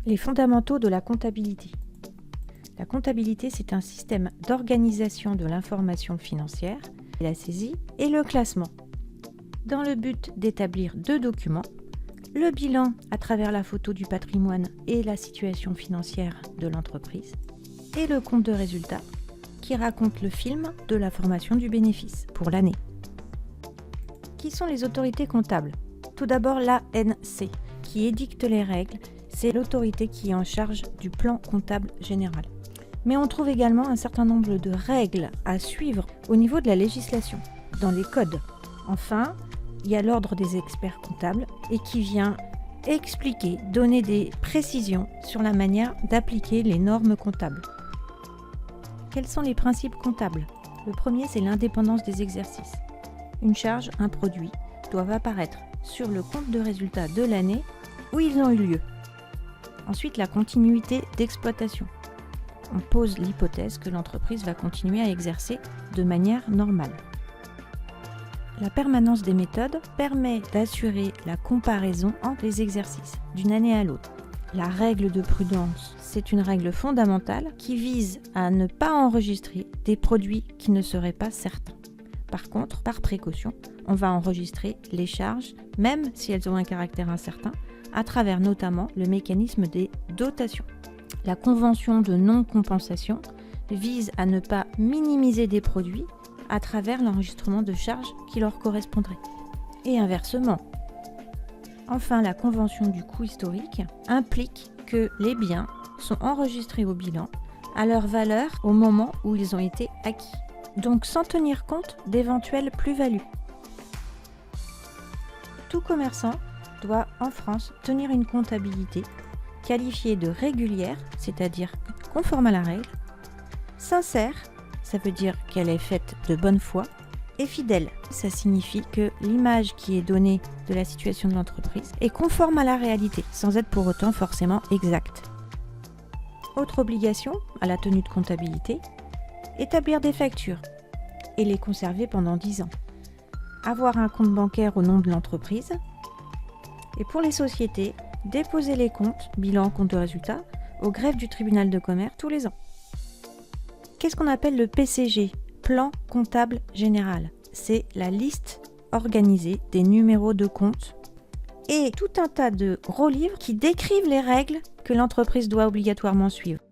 Les fondamentaux de la comptabilité. La comptabilité, c'est un système d'organisation de l'information financière, la saisie et le classement, dans le but d'établir deux documents, le bilan à travers la photo du patrimoine et la situation financière de l'entreprise, et le compte de résultat, qui raconte le film de la formation du bénéfice pour l'année. Qui sont les autorités comptables? Tout d'abord l'ANC, qui édicte les règles. C'est l'autorité qui est en charge du plan comptable général. Mais on trouve également un certain nombre de règles à suivre au niveau de la législation, dans les codes. Enfin, il y a l'ordre des experts comptables et qui vient expliquer, donner des précisions sur la manière d'appliquer les normes comptables. Quels sont les principes comptables? Le premier, c'est l'indépendance des exercices. Une charge, un produit doivent apparaître sur le compte de résultat de l'année où ils ont eu lieu. Ensuite, la continuité d'exploitation. On pose l'hypothèse que l'entreprise va continuer à exercer de manière normale. La permanence des méthodes permet d'assurer la comparaison entre les exercices d'une année à l'autre. La règle de prudence, c'est une règle fondamentale qui vise à ne pas enregistrer des produits qui ne seraient pas certains. Par contre, par précaution, on va enregistrer les charges, même si elles ont un caractère incertain, à travers notamment le mécanisme des dotations. La convention de non-compensation vise à ne pas minimiser des produits à travers l'enregistrement de charges qui leur correspondraient. Et inversement. Enfin, la convention du coût historique implique que les biens sont enregistrés au bilan à leur valeur au moment où ils ont été acquis, donc sans tenir compte d'éventuelles plus-values. Tout commerçant doit en France tenir une comptabilité qualifiée de régulière, c'est-à-dire conforme à la règle, sincère, ça veut dire qu'elle est faite de bonne foi, et fidèle, ça signifie que l'image qui est donnée de la situation de l'entreprise est conforme à la réalité, sans être pour autant forcément exacte. Autre obligation à la tenue de comptabilité, établir des factures et les conserver pendant 10 ans. Avoir un compte bancaire au nom de l'entreprise. Et pour les sociétés, déposer les comptes, bilan, compte de résultat, au greffe du tribunal de commerce tous les ans. Qu'est-ce qu'on appelle le PCG, plan comptable général? C'est la liste organisée des numéros de compte et tout un tas de gros livres qui décrivent les règles que l'entreprise doit obligatoirement suivre.